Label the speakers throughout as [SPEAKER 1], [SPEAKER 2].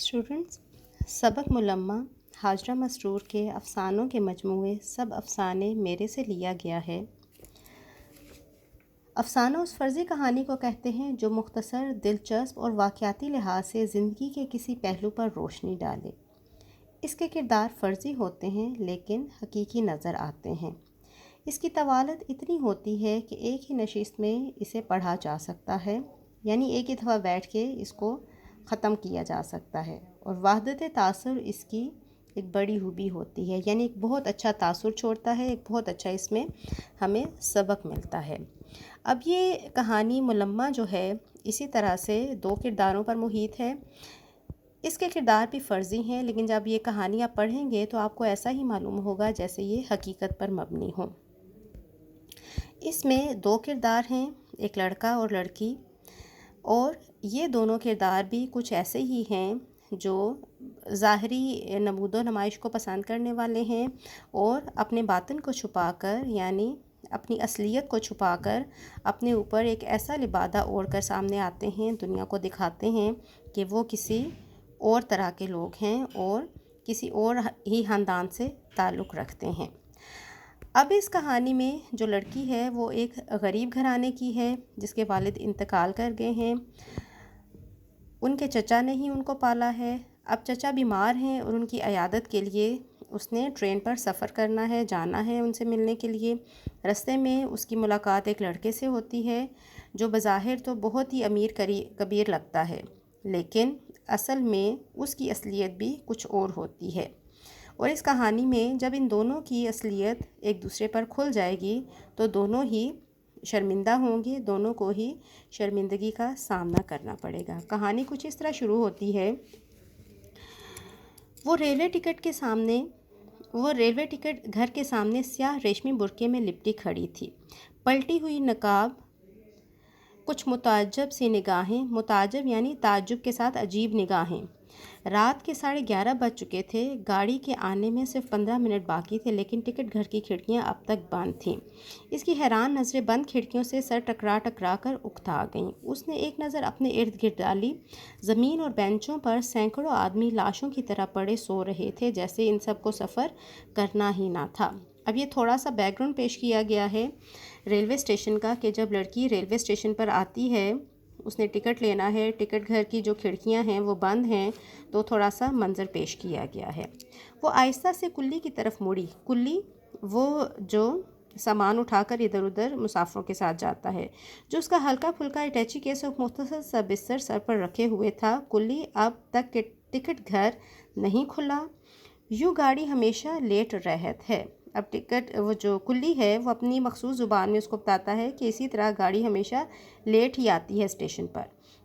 [SPEAKER 1] Students, सबक मुलम्मा हाजरा मसरूर के अफ़सानों के मजमूए सब अफ़साने मेरे से लिया गया है। अफ़साना उस फ़र्ज़ी कहानी को कहते हैं जो मुख्तसर, दिलचस्प और वाक़याती लिहाज से ज़िंदगी के किसी पहलू पर रोशनी डाले। इसके किरदार फ़र्ज़ी होते हैं लेकिन हकीकी नज़र आते हैं। इसकी तवालत इतनी होती है कि एक ही नशिस्त में इसे पढ़ा जा सकता है, यानी एक ही दफ़ा बैठ के इसको ख़त्म किया जा सकता है। और वहदत तासुर इसकी एक बड़ी खूबी होती है, यानी एक बहुत अच्छा तासुर छोड़ता है, एक बहुत अच्छा इसमें हमें सबक मिलता है। अब ये कहानी मुलम्मा जो है इसी तरह से दो किरदारों पर मुहित है। इसके किरदार भी फ़र्ज़ी हैं, लेकिन जब ये कहानी आप पढ़ेंगे तो आपको ऐसा ही मालूम होगा जैसे ये हकीकत पर मबनी हो। इसमें दो किरदार हैं, एक लड़का और लड़की, और ये दोनों किरदार भी कुछ ऐसे ही हैं जो ज़ाहरी नमूदो नमाइश को पसंद करने वाले हैं और अपने बातिन को छुपाकर, यानी अपनी असलियत को छुपाकर अपने ऊपर एक ऐसा लिबादा ओढ़ कर सामने आते हैं, दुनिया को दिखाते हैं कि वो किसी और तरह के लोग हैं और किसी और ही ख़ानदान से ताल्लुक़ रखते हैं। अब इस कहानी में जो लड़की है वो एक गरीब घराने की है जिसके वालिद इंतकाल कर गए हैं। उनके चचा ने ही उनको पाला है। अब चचा बीमार हैं और उनकी अयादत के लिए उसने ट्रेन पर सफ़र करना है, जाना है उनसे मिलने के लिए। रास्ते में उसकी मुलाकात एक लड़के से होती है जो बज़ाहिर तो बहुत ही अमीर कबीर लगता है, लेकिन असल में उसकी असलियत भी कुछ और होती है। और इस कहानी में जब इन दोनों की असलियत एक दूसरे पर खुल जाएगी तो दोनों ही शर्मिंदा होंगे, दोनों को ही शर्मिंदगी का सामना करना पड़ेगा। कहानी कुछ इस तरह शुरू होती है। वो रेलवे टिकट घर के सामने स्याह रेशमी बुर्के में लिपटी खड़ी थी। पलटी हुई नकाब, कुछ मुताज्जब सी निगाहें, मुताज्जब यानी ताज्जुब के साथ अजीब निगाहें। रात के 11:30 बज चुके थे। गाड़ी के आने में सिर्फ 15 मिनट बाकी थे, लेकिन टिकट घर की खिड़कियां अब तक बंद थीं। इसकी हैरान नज़रें बंद खिड़कियों से सर टकरा टकरा कर उकता गईं। उसने एक नज़र अपने इर्द गिर्द डाली। ज़मीन और बेंचों पर सैकड़ों आदमी लाशों की तरह पड़े सो रहे थे, जैसे इन सब को सफ़र करना ही ना था। अब ये थोड़ा सा बैकग्राउंड पेश किया गया है रेलवे स्टेशन का, कि जब लड़की रेलवे स्टेशन पर आती है, उसने टिकट लेना है, टिकट घर की जो खिड़कियां हैं वो बंद हैं, तो थोड़ा सा मंजर पेश किया गया है। वो आहिस्ता से कुल्ली की तरफ मुड़ी। कुल्ली वो जो सामान उठाकर इधर उधर मुसाफिरों के साथ जाता है, जो उसका हल्का फुल्का अटैची केस और मुख्तसर सा बिस्तर सर पर रखे हुए था। कुल्ली अब तक के टिकट घर नहीं खुला। यूँ गाड़ी हमेशा लेट रहत है। अब टिकट वो जो कुल्ली है वो अपनी मखसूस ज़ुबान में उसको बताता है कि इसी तरह गाड़ी हमेशा लेट ही आती है स्टेशन पर।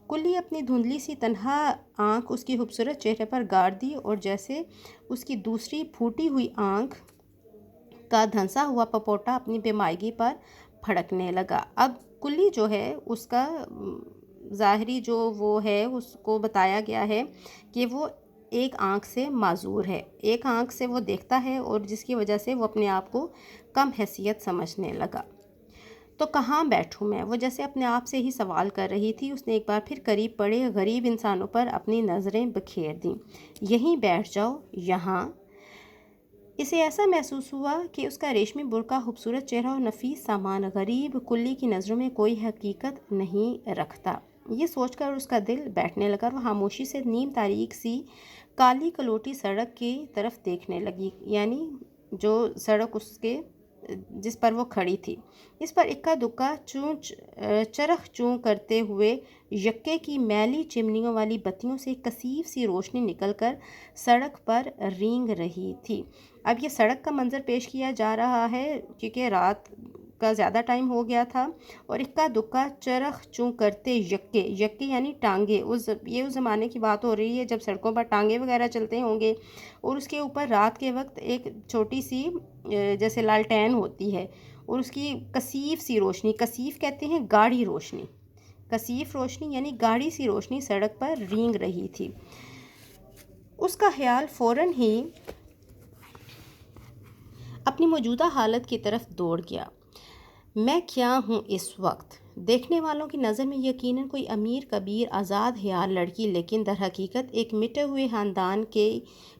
[SPEAKER 1] कुल्ली अपनी धुंधली सी तन्हा आंख उसकी खूबसूरत चेहरे पर गाड़ दी और जैसे उसकी दूसरी फूटी हुई आंख का धंसा हुआ पपोटा अपनी बेमायगी पर फड़कने लगा। अब कुल्ली जो है उसका ज़ाहरी जो वो है उसको बताया गया है कि वो एक आँख से माजूर है, एक आँख से वो देखता है और जिसकी वजह से वो अपने आप को कम हैसियत समझने लगा। तो कहाँ बैठूँ मैं, वो जैसे अपने आप से ही सवाल कर रही थी। उसने एक बार फिर करीब पड़े गरीब इंसानों पर अपनी नज़रें बिखेर दीं। यहीं बैठ जाओ, यहाँ। इसे ऐसा महसूस हुआ कि उसका रेशमी बुर्का, खूबसूरत चेहरा और नफीस सामान गरीब कुल्ली की नज़रों में कोई हकीकत नहीं रखता। ये सोचकर उसका दिल बैठने लगा और वह खामोशी से नीम तारीख सी काली कलोटी सड़क की तरफ देखने लगी, यानी जो सड़क उसके जिस पर वो खड़ी थी। इस पर इक्का दुक्का चरख चूं करते हुए यक्के की मैली चिमनियों वाली बत्तियों से कसीफ सी रोशनी निकलकर सड़क पर रेंग रही थी। अब ये सड़क का मंजर पेश किया जा रहा है क्योंकि रात का ज़्यादा टाइम हो गया था। और इक्का दुक्का चरख चूं करते यक्के यानी टांगे, उस ज़माने की बात हो रही है जब सड़कों पर टांगे वगैरह चलते होंगे, और उसके ऊपर रात के वक्त एक छोटी सी जैसे लालटेन होती है और उसकी कसीफ सी रोशनी, कसीफ कहते हैं गाढ़ी रोशनी, कसीफ रोशनी यानी गाढ़ी सी रोशनी सड़क पर रेंग रही थी। उसका ख्याल फ़ौरन ही अपनी मौजूदा हालत की तरफ दौड़ गया। मैं क्या हूँ इस वक्त, دیکھنے والوں کی نظر میں یقیناً کوئی امیر کبیر آزاد حیال لڑکی، لیکن در حقیقت ایک مٹے ہوئے خاندان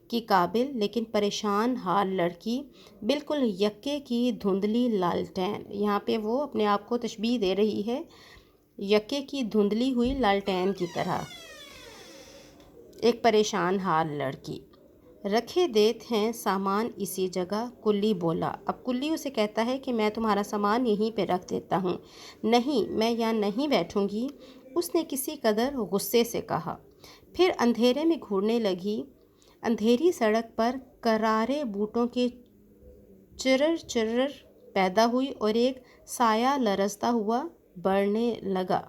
[SPEAKER 1] کی قابل لیکن پریشان حال لڑکی، بالکل یکے کی دھندلی لالٹین۔ یہاں پہ وہ اپنے آپ کو تشبیہ دے رہی ہے یکے کی دھندلی ہوئی لالٹین کی طرح، ایک پریشان حال لڑکی۔ رکھے دیت ہیں سامان اسی جگہ، کلی بولا۔ اب کلی اسے کہتا ہے کہ میں تمہارا سامان یہیں پہ رکھ دیتا ہوں۔ نہیں، میں یہاں نہیں بیٹھوں گی، اس نے کسی قدر غصے سے کہا۔ پھر اندھیرے میں گھورنے لگی۔ اندھیری سڑک پر کرارے بوٹوں کے چرر چرر پیدا ہوئی اور ایک سایہ لرزتا ہوا بڑھنے لگا۔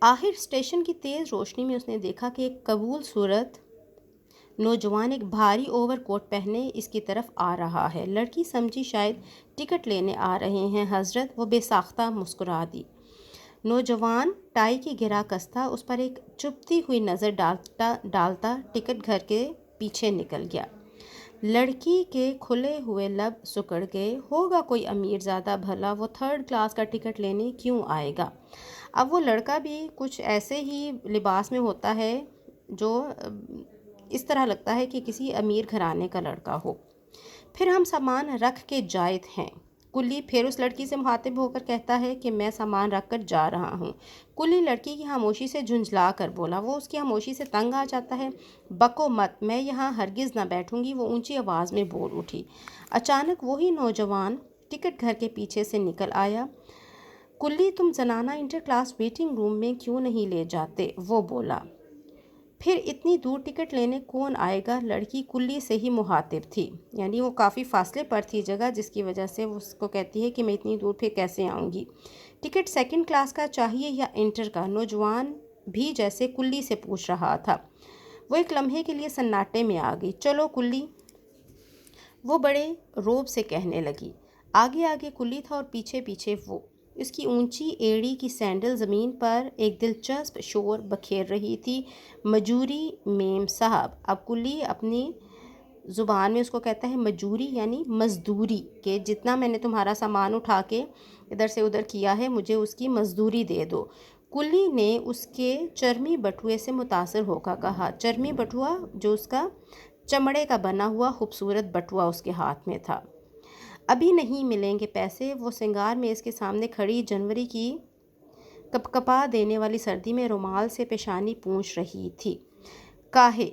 [SPEAKER 1] آخر اسٹیشن کی تیز روشنی میں اس نے دیکھا کہ ایک قبول صورت نوجوان ایک بھاری اوور کوٹ پہنے اس کی طرف آ رہا ہے۔ لڑکی سمجھی شاید ٹکٹ لینے آ رہے ہیں حضرت، وہ بے ساختہ مسکرا دی۔ نوجوان ٹائی کی گرا کستہ اس پر ایک چبھتی ہوئی نظر ڈالتا ٹکٹ گھر کے پیچھے نکل گیا۔ لڑکی کے کھلے ہوئے لب سکڑ گئے۔ ہوگا کوئی امیر زادہ بھلا، وہ 3rd کلاس کا ٹکٹ لینے کیوں آئے گا؟ اب وہ لڑکا بھی کچھ ایسے ہی لباس میں ہوتا ہے جو اس طرح لگتا ہے کہ کسی امیر گھرانے کا لڑکا ہو۔ پھر ہم سامان رکھ کے جائت ہیں۔ کلی پھر اس لڑکی سے مخاطب ہو کر کہتا ہے کہ میں سامان رکھ کر جا رہا ہوں۔ کلی لڑکی کی خاموشی سے جھنجھلا کر بولا۔ وہ اس کی خاموشی سے تنگ آ جاتا ہے۔ بکو مت، میں یہاں ہرگز نہ بیٹھوں گی، وہ اونچی آواز میں بول اٹھی۔ اچانک وہی نوجوان ٹکٹ گھر کے پیچھے سے نکل آیا۔ کلی تم زنانہ انٹر کلاس ویٹنگ روم میں کیوں نہیں لے جاتے؟ وہ بولا۔ پھر اتنی دور ٹکٹ لینے کون آئے گا؟ لڑکی کلی سے ہی مخاطب تھی، یعنی وہ کافی فاصلے پر تھی جگہ، جس کی وجہ سے وہ اس کو کہتی ہے کہ میں اتنی دور پھر کیسے آؤں گی؟ ٹکٹ 2nd کلاس کا چاہیے یا انٹر کا؟ نوجوان بھی جیسے کلی سے پوچھ رہا تھا۔ وہ ایک لمحے کے لیے سناٹے میں آ گئی۔ چلو کلی، وہ بڑے روب سے کہنے لگی۔ آگے آگے کلی تھا اور پیچھے پیچھے وہ۔ اس کی اونچی ایڑی کی سینڈل زمین پر ایک دلچسپ شور بکھیر رہی تھی۔ مجوری میم صاحب۔ اب کلی اپنی زبان میں اس کو کہتا ہے مجوری، یعنی مزدوری، کہ جتنا میں نے تمہارا سامان اٹھا کے ادھر سے ادھر کیا ہے مجھے اس کی مزدوری دے دو۔ کلی نے اس کے چرمی بٹوے سے متاثر ہو کر کہا۔ چرمی بٹوا، جو اس کا چمڑے کا بنا ہوا خوبصورت بٹوا اس کے ہاتھ میں تھا۔ ابھی نہیں ملیں گے پیسے؟ وہ سنگار میں اس کے سامنے کھڑی جنوری کی کپکپا دینے والی سردی میں رومال سے پیشانی پونچھ رہی تھی۔ کاہے؟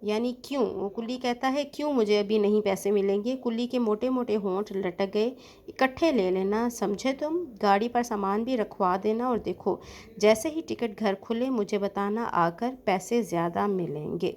[SPEAKER 1] یعنی کیوں؟ وہ کلی کہتا ہے کیوں مجھے ابھی نہیں پیسے ملیں گے؟ کلی کے موٹے موٹے ہونٹ لٹک گئے۔ اکٹھے لے لینا، سمجھے تم؟ گاڑی پر سامان بھی رکھوا دینا، اور دیکھو جیسے ہی ٹکٹ گھر کھلے مجھے بتانا آ کر، پیسے زیادہ ملیں گے۔